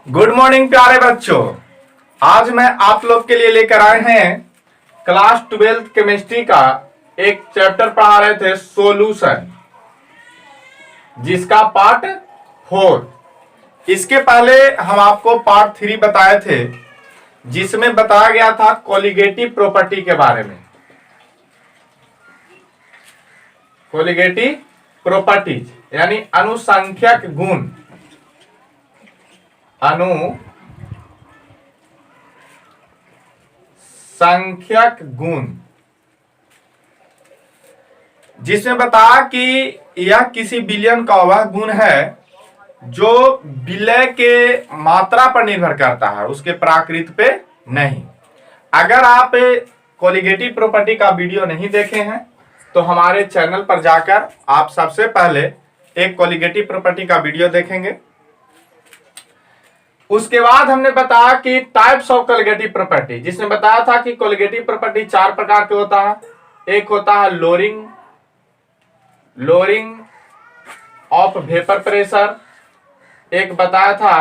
Good morning प्यारे बच्चों। आज मैं आप लोग के लिए लेकर आए हैं क्लास 12th केमिस्ट्री का एक चैप्टर पढ़ा रहे थे सॉल्यूशन, जिसका पार्ट 4। इसके पहले हम आपको पार्ट 3 बताए थे, जिसमें बताया गया था कोलिगेटिव प्रॉपर्टी के बारे में। कोलिगेटिव प्रॉपर्टीज यानी अनुसंख्यक गुण, अनुसंख्यक गुण, जिसमें बताया कि यह किसी विलयन का वह गुण है जो विलय के मात्रा पर निर्भर करता है, उसके प्राकृत पे नहीं। अगर आप कोलिगेटिव प्रॉपर्टी का वीडियो नहीं देखे हैं तो हमारे चैनल पर जाकर आप सबसे पहले एक कोलिगेटिव प्रॉपर्टी का वीडियो देखेंगे। उसके बाद हमने बताया कि टाइप्स ऑफ कोलिगेटिव प्रॉपर्टी, जिसमें बताया था कि कोलिगेटिव प्रॉपर्टी 4 प्रकार के होता है। एक होता है लोअरिंग ऑफ वेपर प्रेशर, एक बताया था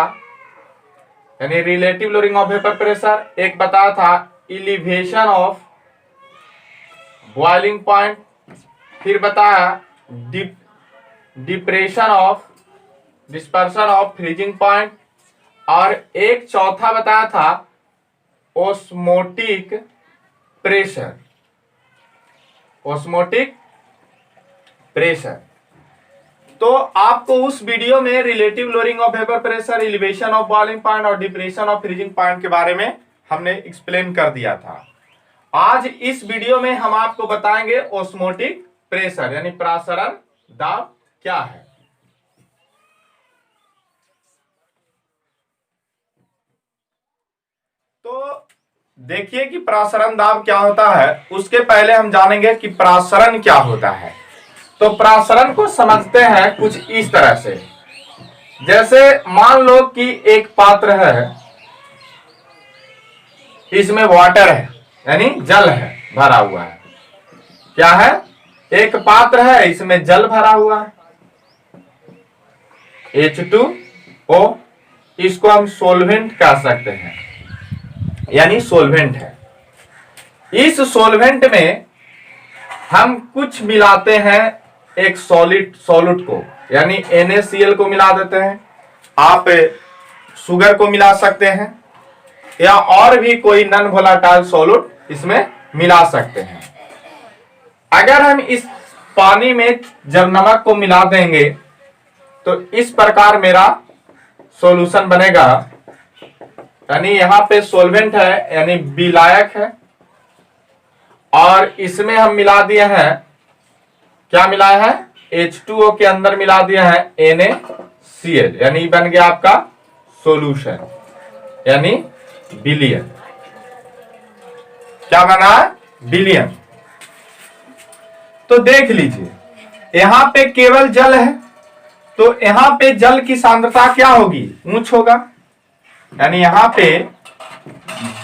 यानी relative lowering of vapour pressure, एक बताया था एलिवेशन ऑफ बॉइलिंग पॉइंट, फिर बताया depression of dispersion of freezing point, और एक चौथा बताया था ओस्मोटिक प्रेशर। तो आपको उस वीडियो में relative lowering of vapour pressure, elevation of boiling point और डिप्रेशन ऑफ फ्रीजिंग पॉइंट के बारे में हमने एक्सप्लेन कर दिया था। आज इस वीडियो में हम आपको बताएंगे ओस्मोटिक प्रेशर यानी प्रासरण दाब क्या है। तो देखिए कि प्रासरण दाब क्या होता है। उसके पहले हम जानेंगे कि प्रासरण क्या होता है। तो प्रासरण को समझते हैं कुछ इस तरह से, जैसे मान लो कि एक पात्र है, इसमें वाटर है यानी जल है, भरा हुआ है। क्या है? एक पात्र है, इसमें जल भरा हुआ है, H2O। इसको हम सोलवेंट कह सकते हैं यानी सोलवेंट है। इस सोलवेंट में हम कुछ मिलाते हैं, एक सॉलिड को यानी NaCl को मिला देते हैं। आप शुगर को मिला सकते हैं या और भी कोई नॉन वोलेटाइल सॉलिड इसमें मिला सकते हैं। अगर हम इस पानी में जब नमक को मिला देंगे तो इस प्रकार मेरा सॉल्यूशन बनेगा। यानी यहां पे सोलवेंट है यानी विलायक है, और इसमें हम मिला दिए हैं, क्या मिलाया है? H2O के अंदर मिला दिया है NaCl, यानी बन गया आपका सॉल्यूशन यानी विलयन। क्या बना है? विलयन। तो देख लीजिए, यहां पे केवल जल है, तो यहां पे जल की सांद्रता क्या होगी? उच्च होगा। यानी यहां पे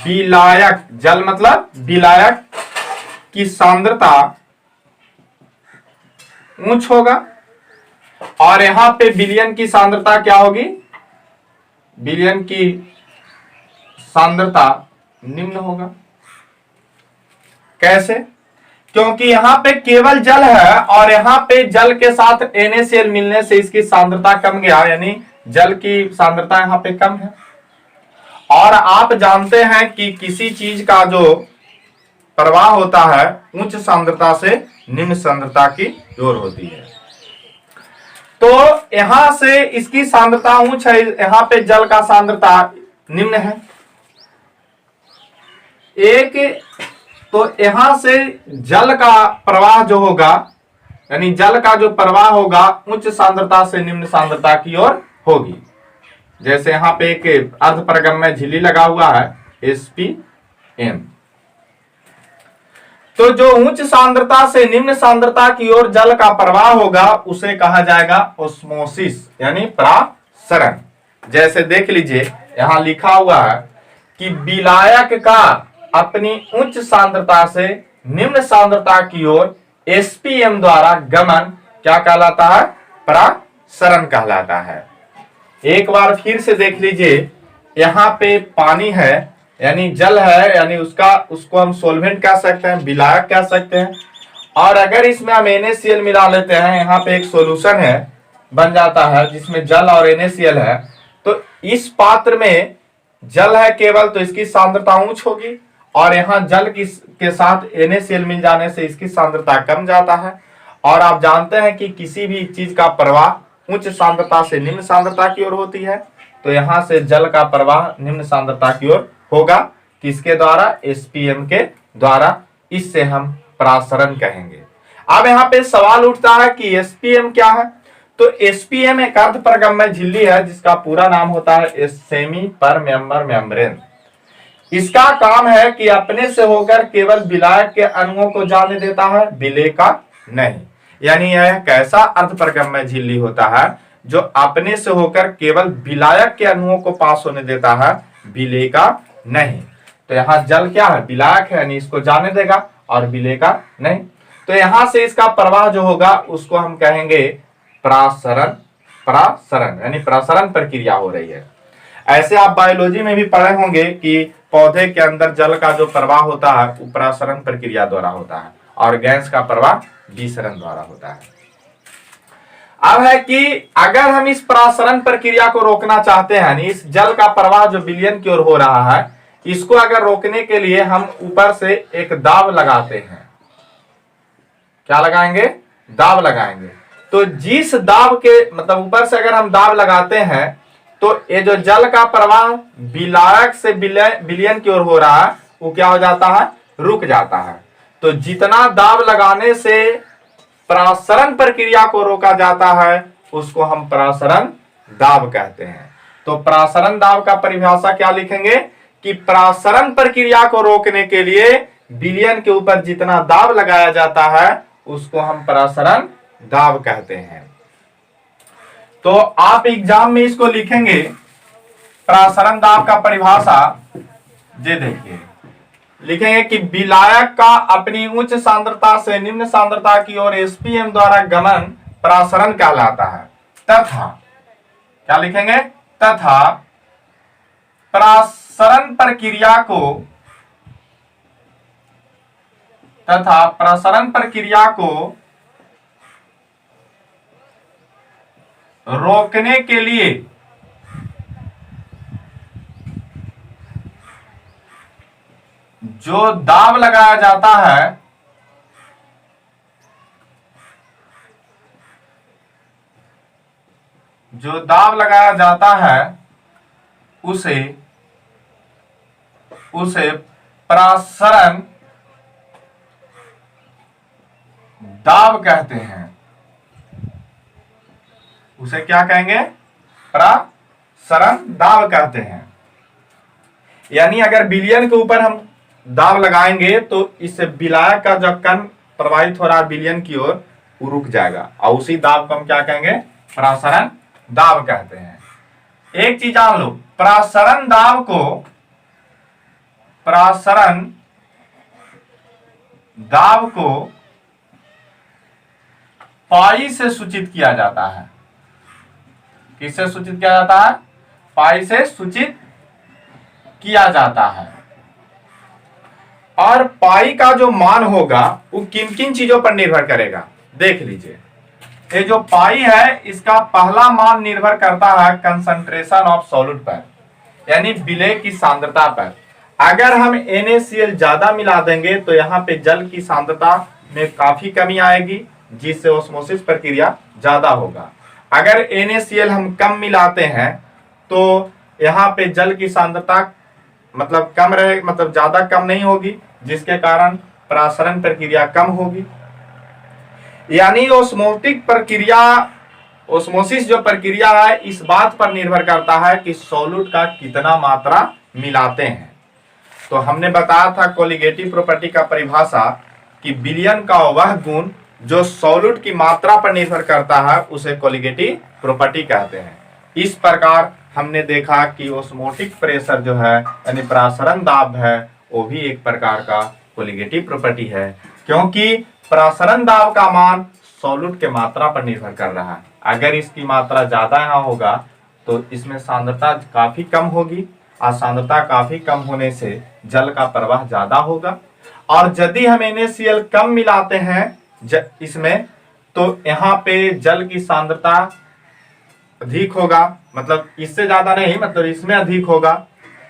विलायक, जल मतलब विलायक की सांद्रता उच्च होगा, और यहां पे विलयन की सांद्रता क्या होगी? विलयन की सांद्रता निम्न होगा। कैसे? क्योंकि यहां पे केवल जल है और यहां पे जल के साथ NaCl मिलने से इसकी सांद्रता कम गया, यानी जल की सांद्रता यहां पे कम है। और आप जानते हैं कि किसी चीज का जो प्रवाह होता है उच्च सांद्रता से निम्न सांद्रता की ओर होती है। तो यहां से इसकी सांद्रता उच्च है, यहां पे जल का सांद्रता निम्न है। एक तो यहां से जल का प्रवाह जो होगा, यानी जल का जो प्रवाह होगा उच्च सांद्रता से निम्न सांद्रता की ओर होगी। जैसे यहां पे एक अर्धपरिगम्य झिल्ली लगा हुआ है SPM। तो जो उच्च सांद्रता से निम्न सांद्रता की ओर जल का प्रवाह होगा उसे कहा जाएगा ओस्मोसिस यानी प्रासरण। जैसे देख लीजिए, यहां लिखा हुआ है कि विलायक का अपनी उच्च सांद्रता से निम्न सांद्रता की ओर SPM द्वारा गमन क्या कहलाता है? प्रासरण कहलाता है। एक बार फिर से देख लीजिए यहाँ पे पानी है यानी जल है, यानी उसको हम सोलवेंट कह सकते हैं, विलायक कह सकते हैं। और अगर इसमें हम NaCl मिला लेते हैं, यहाँ पे एक सॉल्यूशन है बन जाता है जिसमें जल और NaCl है, तो इस पात्र में जल है केवल, तो इसकी सांद्रता उच्च होगी, और यहाँ जल के साथ NaCl मिल जाने से इसकी सांद्रता कम जाता है। और आप जानते हैं कि किसी भी चीज का प्रवाह उच्च सांद्रता से निम्न सांद्रता की ओर होती है, तो यहाँ से जल का प्रवाह निम्न सांद्रता की ओर होगा, किसके द्वारा? SPM के द्वारा। इससे हम प्रासरण कहेंगे। अब यहाँ पे सवाल उठता है कि SPM क्या है? तो SPM एक अर्धपरगम्य झिल्ली है जिसका पूरा नाम होता है सेमी परमेम्बर मेम्ब्रेन। इसका काम है कि अपने से होकर केवल विलायक के अणुओं को जाने देता है, विलेय का नहीं। यानी यह कैसा अर्धपरगम्य झिल्ली होता है जो अपने से होकर केवल विलायक के अणुओं को पास होने देता है, विलेय का नहीं। तो यहाँ जल क्या है? विलायक है, यानी इसको जाने देगा, और विलेय का नहीं। तो यहां से इसका प्रवाह जो होगा उसको हम कहेंगे प्रासरण। प्रासरण यानी प्रसरण प्रक्रिया हो रही है। ऐसे आप बायोलॉजी में भी पढ़े होंगे कि पौधे के अंदर जल का जो प्रवाह होता है वो प्रासरण प्रक्रिया द्वारा होता है, और गैस का प्रवाह विसरण द्वारा होता है। अब है कि अगर हम इस प्रासरण प्रक्रिया को रोकना चाहते हैं, इस जल का प्रवाह जो विलयन की ओर हो रहा है, इसको अगर रोकने के लिए हम ऊपर से एक दाब लगाते हैं। क्या लगाएंगे? दाब लगाएंगे। तो जिस दाब के मतलब ऊपर से अगर हम दाब लगाते हैं तो ये जो जल का प्रवाह विलायक से विलयन की ओर हो रहा है वो क्या हो जाता है? रुक जाता है। तो जितना दाब लगाने से प्रासरण प्रक्रिया को रोका जाता है उसको हम प्रासरण दाब कहते हैं। तो प्रासरण दाब का परिभाषा क्या लिखेंगे कि प्रासरण प्रक्रिया को रोकने के लिए विलयन के ऊपर जितना दाब लगाया जाता है उसको हम प्रासरण दाब कहते हैं। तो आप एग्जाम में इसको लिखेंगे, प्रासरण दाब का परिभाषा ये देखिए, लिखेंगे कि विलायक का अपनी उच्च सांद्रता से निम्न सांद्रता की ओर SPM द्वारा गमन प्रासरण कहलाता है, तथा क्या लिखेंगे? तथा प्रसरण प्रक्रिया को रोकने के लिए जो दाब लगाया जाता है उसे प्रसरण दाब कहते हैं। उसे क्या कहेंगे? प्रसरण दाब कहते हैं। यानी अगर विलयन के ऊपर हम दाब लगाएंगे तो इससे विलायक का जो कण प्रवाहित हो रहा है विलयन की ओर वो रुक जाएगा, और उसी दाब को हम क्या कहेंगे? प्रसरण दाब कहते हैं। एक चीज जान लो, प्रसरण दाब को पाई से सूचित किया जाता है। किससे सूचित किया जाता है? पाई से सूचित किया जाता है। और पाई का जो मान होगा वो किन किन चीजों पर निर्भर करेगा? देख लीजिए, ये जो पाई है इसका पहला मान निर्भर करता है कंसंट्रेशन ऑफ सॉल्यूट पर, यानी विलेय की सांद्रता पर। अगर हम NaCl ज्यादा मिला देंगे तो यहाँ पे जल की सांद्रता में काफी कमी आएगी, जिससे ऑस्मोसिस प्रक्रिया ज्यादा होगा। अगर NaCl हम कम मिलाते हैं तो यहाँ पे जल की सांद्रता मतलब कम रहे, मतलब ज्यादा कम नहीं होगी, जिसके कारण प्रासरण प्रक्रिया कम होगी। यानी ओस्मोसिस जो प्रक्रिया है इस बात पर निर्भर करता है कि सॉल्यूट का कितना मात्रा मिलाते हैं। तो हमने बताया था कोलिगेटिव प्रॉपर्टी का परिभाषा कि विलयन का वह गुण जो सॉल्यूट की मात्रा पर निर्भर करता है उसे कोलिगेटिव प्रॉपर्टी कहते हैं। इस प्रकार हमने देखा कि ओस्मोटिक प्रेशर जो है यानी प्रासरण दाब है वो भी एक प्रकार का कोलिगेटिव प्रॉपर्टी है, क्योंकि प्रासरण दाब का मान सॉल्यूट के मात्रा पर निर्भर कर रहा है। अगर इसकी मात्रा ज्यादा यहाँ होगा तो इसमें सांद्रता काफी कम होगी, और सांद्रता काफी कम होने से जल का प्रवाह ज्यादा होगा। और यदि हम NaCl कम मिलाते हैं इसमें, तो यहाँ पे जल की सांद्रता अधिक होगा, मतलब इससे ज्यादा नहीं, मतलब इसमें अधिक होगा,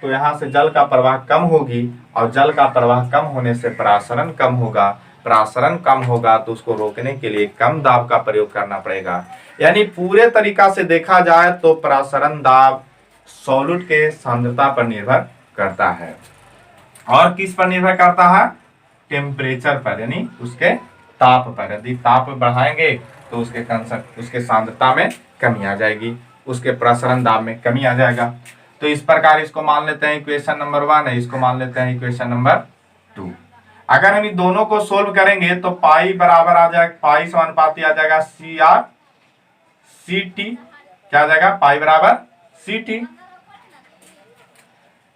तो यहाँ से जल का प्रवाह कम होगी, और जल का प्रवाह कम होने से परासरण कम होगा। परासरण कम होगा तो उसको रोकने के लिए कम दाब का प्रयोग करना पड़ेगा। यानी पूरे तरीका से देखा जाए तो परासरण दाब सॉल्यूट के सांद्रता पर निर्भर करता है। और किस पर निर्भर करता है? टेम्परेचर पर, यानी उसके ताप पर। यदि ताप बढ़ाएंगे तो उसके सांद्रता में कमी आ जाएगी, उसके प्रसरण दाब में कमी आ जाएगा। तो इस प्रकार इसको मान लेते हैं इक्वेशन नंबर 1 है, इसको मान लेते हैं इक्वेशन नंबर 2। अगर हम इन दोनों को सोल्व करेंगे तो पाई बराबर आ जाएगा, पाई समानुपाती आ जाएगा CR CT। क्या आ जाएगा? पाई बराबर CT,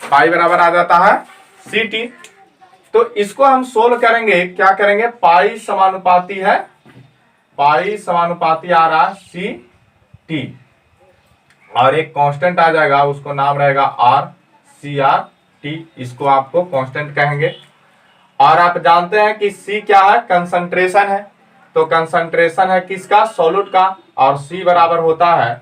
पाई बराबर आ जाता है CT। तो इसको हम सोल्व करेंगे, क्या करेंगे? पाई समानुपाती है, पाई समानुपाती आ रहा CT, और एक कांस्टेंट आ जाएगा, उसको नाम रहेगा RCRT। इसको आपको कांस्टेंट कहेंगे। और आप जानते हैं कि C क्या है? कंसंट्रेशन है। तो कंसंट्रेशन है किसका? सॉल्यूट का। और C बराबर होता है,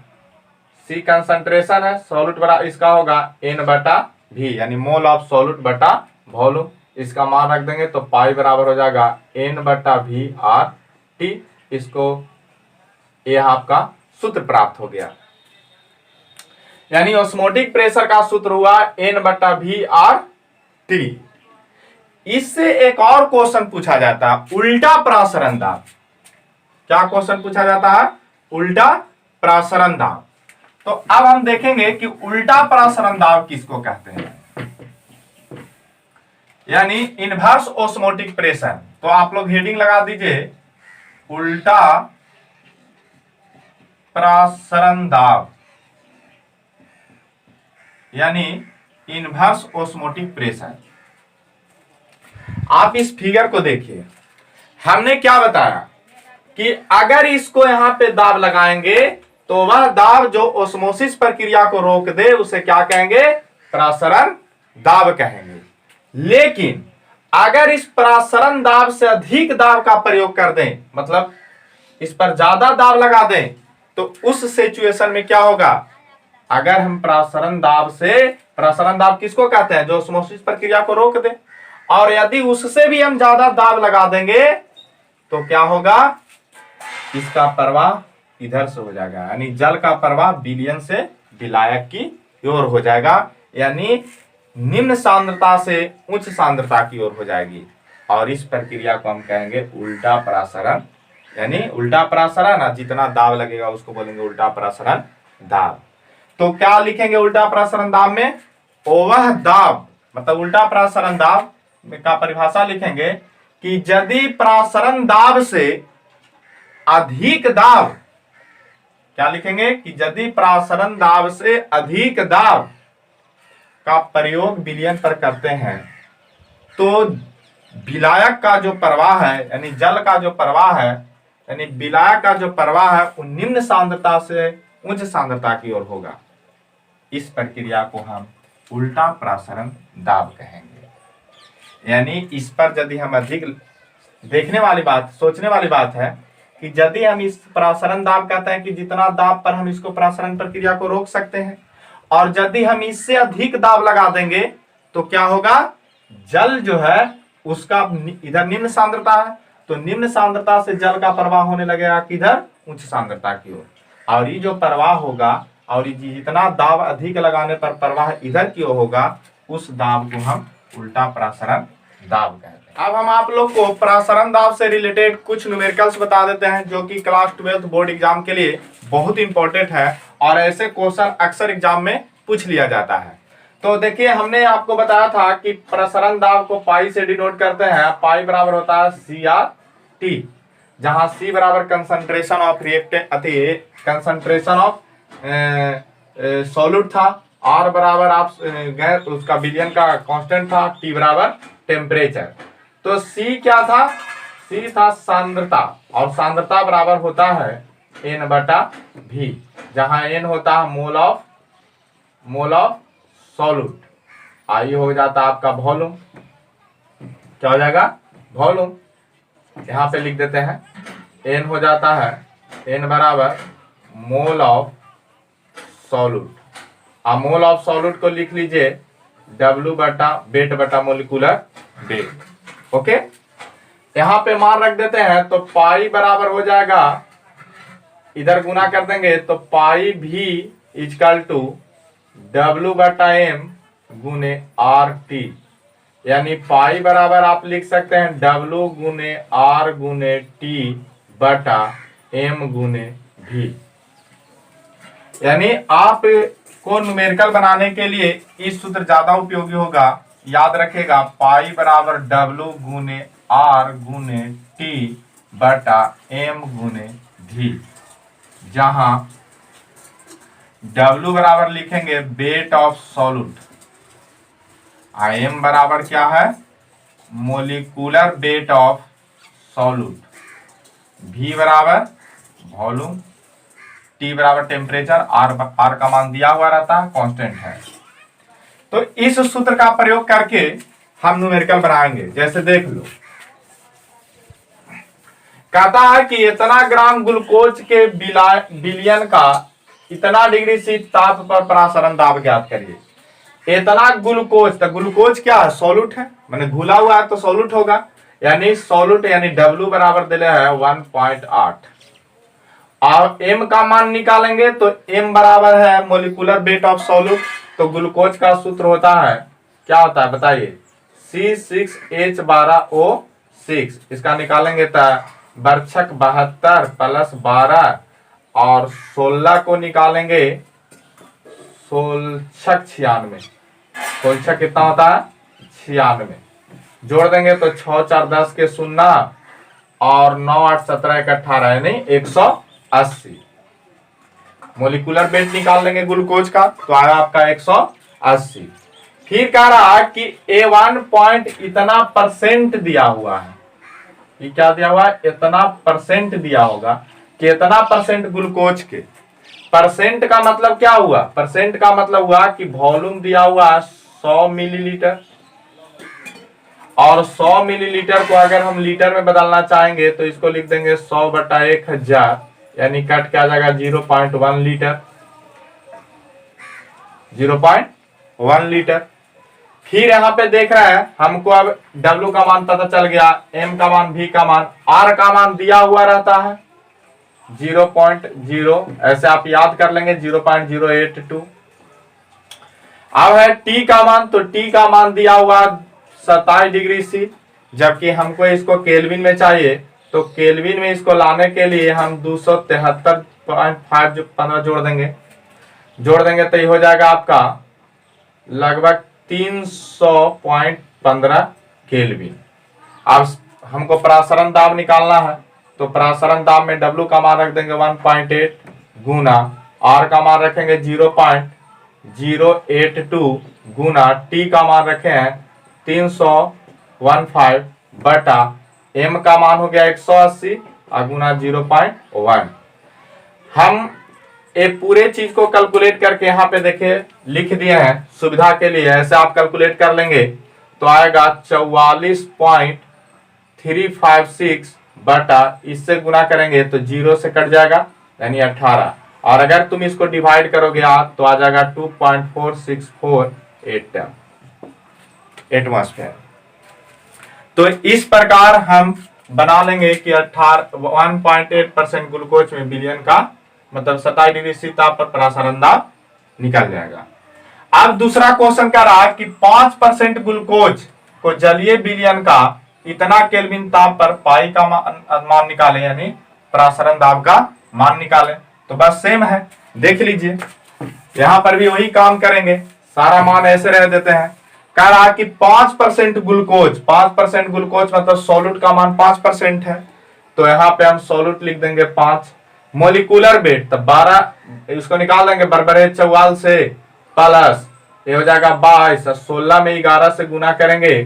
C कंसंट्रेशन है, सॉल्यूट बराबर इसका होगा N/V, यानी मोल ऑफ सॉल्यूट बटा वॉल्यूम। इसका मान रख देंगे तो पाई बराबर हो जाएगा N/VRT। इसको यह आपका सूत्र प्राप्त हो गया, यानी ऑस्मोटिक प्रेशर का सूत्र हुआ N/VRT। इससे एक और क्वेश्चन पूछा जाता है, उल्टा प्रसरण दाब। क्या क्वेश्चन पूछा जाता है? उल्टा प्रसरण दाब। तो अब हम देखेंगे कि उल्टा प्रसरण दाब किसको कहते हैं, यानी इनवर्स ऑस्मोटिक प्रेशर। तो आप लोग हेडिंग लगा दीजिए, उल्टा प्रसरण दाब, यानी इनवर्स ऑस्मोटिक प्रेशर। आप इस फिगर को देखिए, हमने क्या बताया कि अगर इसको यहां पे दाब लगाएंगे तो वह दाब जो ऑस्मोसिस प्रक्रिया को रोक दे उसे क्या कहेंगे? प्रसरण दाब कहेंगे। लेकिन अगर इस प्रसरण दाब से अधिक दाब का प्रयोग कर दें, मतलब इस पर ज्यादा दाब लगा दें, तो उस सिचुएशन में क्या होगा? अगर हम प्रसरण दाब से, प्रसरण दाब किसको कहते हैं? जो ऑस्मोसिस प्रक्रिया को रोक दे। और यदि उससे भी हम ज्यादा दाब लगा देंगे तो क्या होगा? इसका प्रवाह इधर से हो जाएगा, यानी जल का प्रवाह विलयन से विलायक की ओर हो जाएगा, यानी निम्न सांद्रता से उच्च सांद्रता की ओर हो जाएगी। और इस प्रक्रिया को हम कहेंगे उल्टा प्रसरण, यानी उल्टा प्रसरण, जितना दाब लगेगा उसको बोलेंगे उल्टा प्रसरण दाब। तो क्या लिखेंगे उल्टा प्रसरण दाब में? वह दाब, मतलब उल्टा प्रसरण दाब का परिभाषा लिखेंगे कि यदि प्रसरण दाब से अधिक दाब, क्या लिखेंगे? कि यदि प्रसरण दाब से अधिक दाब का प्रयोग विलयन पर करते हैं तो विलायक का जो प्रवाह है, यानी जल का जो प्रवाह है, यानी विलायक का जो प्रवाह है, वो निम्न सांद्रता से उच्च सांद्रता की ओर होगा। इस प्रक्रिया को हम उल्टा प्रसरण दाब कहेंगे। यानी इस पर यदि हम अधिक, देखने वाली बात, सोचने वाली बात है कि यदि हम इस प्रसरण दाब कहते हैं कि जितना दाब पर हम इसको प्रसरण प्रक्रिया को रोक सकते हैं, और यदि हम इससे अधिक दाब लगा देंगे तो क्या होगा? जल जो है उसका इधर निम्न सांद्रता है, तो निम्न सांद्रता से जल का प्रवाह होने लगेगा किधर? उच्च सांद्रता की ओर। और ये जो प्रवाह होगा, और जितना दाब अधिक लगाने पर प्रवाह इधर की ओर होगा, उस दाब को हम उल्टा प्रसरण दाब कहते हैं। अब हम आप लोग को प्रसरण दाब से रिलेटेड कुछ न्यूमेरिकल्स बता देते हैं, जो कि क्लास 12 बोर्ड एग्जाम के लिए बहुत इंपॉर्टेंट है, और ऐसे क्वेश्चन अक्सर एग्जाम में पूछ लिया जाता है। तो देखिए, हमने आपको बताया था कि प्रसरण दाब को पाई से डिनोट करते हैं। पाई बराबर होता है CRT, जहां C बराबर concentration of reactant, concentration of solute था, R बराबर आप गैस उसका विलयन का कांस्टेंट था, T बराबर टेम्परेचर। तो C क्या था? C था सांद्रता, और सांद्रता बराबर होता है N/V, जहां N होता है मोल ऑफ सॉल्यूट। आई हो जाता है आपका वॉल्यूम, क्या हो जाएगा वॉल्यूम। यहां पे लिख देते हैं एन हो जाता है, एन बराबर मोल ऑफ सॉल्यूट। अब मोल ऑफ सॉल्यूट को लिख लीजिए W बटा वेट बटा मोलिकुलर वेट। ओके, यहां पे मान रख देते हैं तो पाई बराबर हो जाएगा, इधर गुना कर देंगे तो पाई भी इजकल टू W बटा M गुने RT, यानी पाई बराबर आप लिख सकते हैं W गुने R गुने T बटा M गुने V। यानी आप को न्यूमेरिकल बनाने के लिए इस सूत्र ज्यादा उपयोगी होगा। याद रखेगा पाई बराबर W गुने R गुने T बटा M गुने V, जहां W बराबर लिखेंगे वेट ऑफ सॉल्यूट, M बराबर क्या है molecular weight of solute, V बराबर वॉल्यूम, T बराबर टेम्परेचर, R का मान दिया हुआ रहता है, कांस्टेंट है। तो इस सूत्र का प्रयोग करके हम न्यूमेरिकल बनाएंगे। जैसे देख लो, कहता है कि इतना ग्राम ग्लूकोज के बिलियन का इतना डिग्री सी ताप पर परासरण दाब ज्ञात करिए। इतना ग्लूकोज, तो ग्लूकोज क्या है सॉल्यूट है, मैंने घुला हुआ है तो सॉल्यूट होगा, यानी सॉल्यूट यानी W बराबर दिले है 1.8 और M का मान निकालेंगे तो M बराबर है मोलिकुलर वेट ऑफ सॉल्यूट। तो ग्लूकोज का सूत्र होता है, क्या होता है बताइए, C6H12O6। इसका निकालेंगे तो बरछक 72 प्लस 12 और 16 को निकालेंगे 16 96, 16 कितना होता है 96, जोड़ देंगे तो 6 4 10 के 0 और 9 8 17 1 18 यानी 180। मोलिकुलर वेट निकाल लेंगे ग्लूकोज का तो आया आपका 180। फिर कह रहा कि A1 पॉइंट इतना परसेंट दिया हुआ है, ये क्या दिया हुआ है इतना परसेंट दिया होगा कि इतना परसेंट ग्लूकोज के, परसेंट का मतलब क्या हुआ, परसेंट का मतलब हुआ कि वॉल्यूम दिया हुआ 100 मिलीलीटर और 100 मिलीलीटर को अगर हम लीटर में बदलना चाहेंगे तो इसको लिख देंगे 100 बटा 1000, यानी कट क्या जाएगा 0.1 लीटर, 0.1 लीटर। फिर यहाँ पे देख रहे हैं हमको अब W का मान पता चल गया, M का मान, V का मान, R का मान दिया हुआ रहता है 0.0, ऐसे आप याद कर लेंगे 0.082। अब है T का मान, तो T का मान दिया हुआ 27 डिग्री सी, जबकि हमको इसको केल्विन में चाहिए तो केल्विन में इसको लाने के लिए हम 273.5 जोड़ देंगे तो ये हो जाएगा आपका लगभग 300.15 केल्विन। अब हमको परासरण दाब निकालना है तो परासरण दाब में W का मान रख देंगे 1.8 गुना R का मान रखेंगे 0.082 गुना T का मान रखे हैं 315 बटा M का मान हो गया 180 और गुना 0.1। हम ये पूरे चीज को कैलकुलेट करके यहाँ पे देखिए लिख दिए हैं सुविधा के लिए, ऐसे आप कैलकुलेट कर लेंगे तो आएगा 44.356 बटा, इससे गुना करेंगे तो 0 से कट जाएगा यानी 18, और अगर तुम इसको डिवाइड करोगे आप तो आ जाएगा 2.4648 एटमॉस्फेयर। तो इस प्रकार हम बना लेंगे कि 1.8% ग्लूकोज में बिलियन का मतलब 27 डिग्री सी ताप पर परासरण दाब निकल जाएगा। अब दूसरा क्वेश्चन कह रहा है कि 5% ग्लूकोज को जलीय बिलियन का इतना केल्विन ताप पर पाई का मान निकाले, यानी परासरण दाब का मान निकाले। तो बस सेम है, देख लीजिए यहां पर भी वही काम करेंगे, सारा मान ऐसे रह देते हैं। कह रहा कि 5% ग्लूकोज, 5% ग्लूकोज मतलब सॉल्यूट का मान 5% है, तो यहाँ पे हम सॉल्यूट लिख देंगे 5। मोलिकुलर वेट तो 12, इसको निकाल देंगे बरबरे 44 से प्लस ये हो जाएगा 22, 16 में 11 से गुना करेंगे,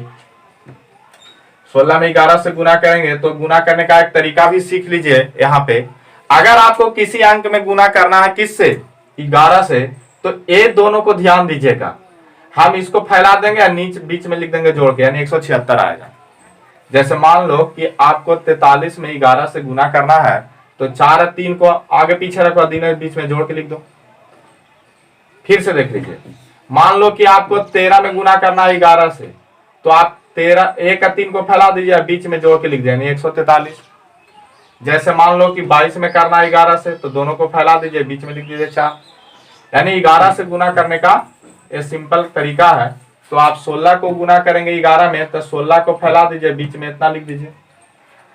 16 में 11 से गुना करेंगे तो गुना करने का एक तरीका भी सीख लीजिए। यहाँ पे अगर आपको किसी अंक में गुना करना है किससे 11 से, तो ये दोनों को ध्यान दीजिएगा। हम इसको फैला देंगे और नीचे बीच में लिख देंगे जोड़ के, यानी 176 आएगा। जैसे मान लो कि आपको 43 में 11 से गुना करना है, तो 4 और 3 को आगे पीछे रखो, तीनों बीच में जोड़ के लिख दो। फिर से देख लीजिए, मान लो कि आपको 13 में गुना करना है 11 से, तो आप 13 1 और 3 को फैला दीजिए, बीच में जोड़ के लिख देंगे 143। जैसे मान लो कि 22 में करना है 11 से, तो दोनों को फैला दीजिए, बीच में लिख दीजिए 4। यानी 11 से गुना करने का ये सिंपल तरीका है। तो आप 16 को गुना करेंगे 11 में, तो 16 को फैला दीजिए, बीच में इतना लिख दीजिए।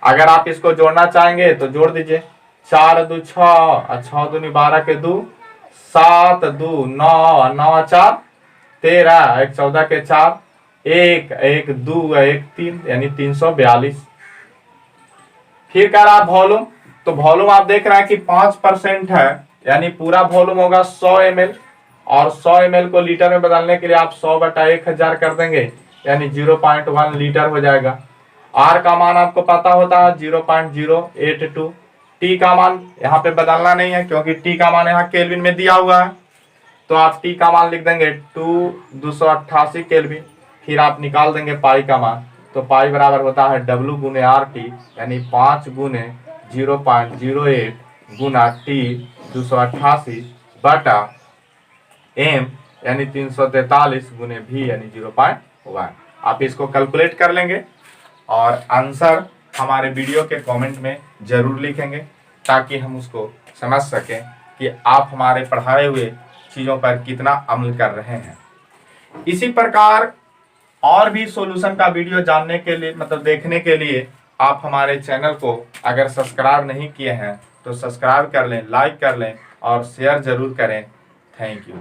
अगर आप इसको जोड़ना चाहेंगे तो जोड़ दीजिए, 4 2 6, 6 दूनी 12 के 2, 7 2 9, 9 4 13, 1 14 के 4, 1 1 2 1 3, यानी 342। फिर कह रहा वॉल्यूम, तो वॉल्यूम आप देख रहे हैं कि 5% है, यानी पूरा वॉल्यूम होगा 100 ml, और 100 ml को लीटर में बदलने के लिए आप 100/1000 कर देंगे, यानी 0.1 लीटर हो जाएगा। R का मान आपको पता होता है 0.082। T का मान यहाँ पे बदलना नहीं है, क्योंकि T का मान यहाँ केल्विन में दिया हुआ है, तो आप T का मान लिख देंगे 288 केल्विन। फिर आप निकाल देंगे पाई का मान, तो पाई बराबर होता है W गुने RT, यानी 5 गुने 0.08 गुना T 288 बटा M, यानी 343 गुने V, यानी 0.1। आप इसको कैलकुलेट कर लेंगे और आंसर हमारे वीडियो के कमेंट में जरूर लिखेंगे, ताकि हम उसको समझ सकें कि आप हमारे पढ़ाए हुए चीज़ों पर कितना अमल कर रहे हैं। इसी प्रकार और भी सॉल्यूशन का वीडियो जानने के लिए, मतलब देखने के लिए, आप हमारे चैनल को अगर सब्सक्राइब नहीं किए हैं तो सब्सक्राइब कर लें, लाइक कर लें और शेयर जरूर करें। Thank you.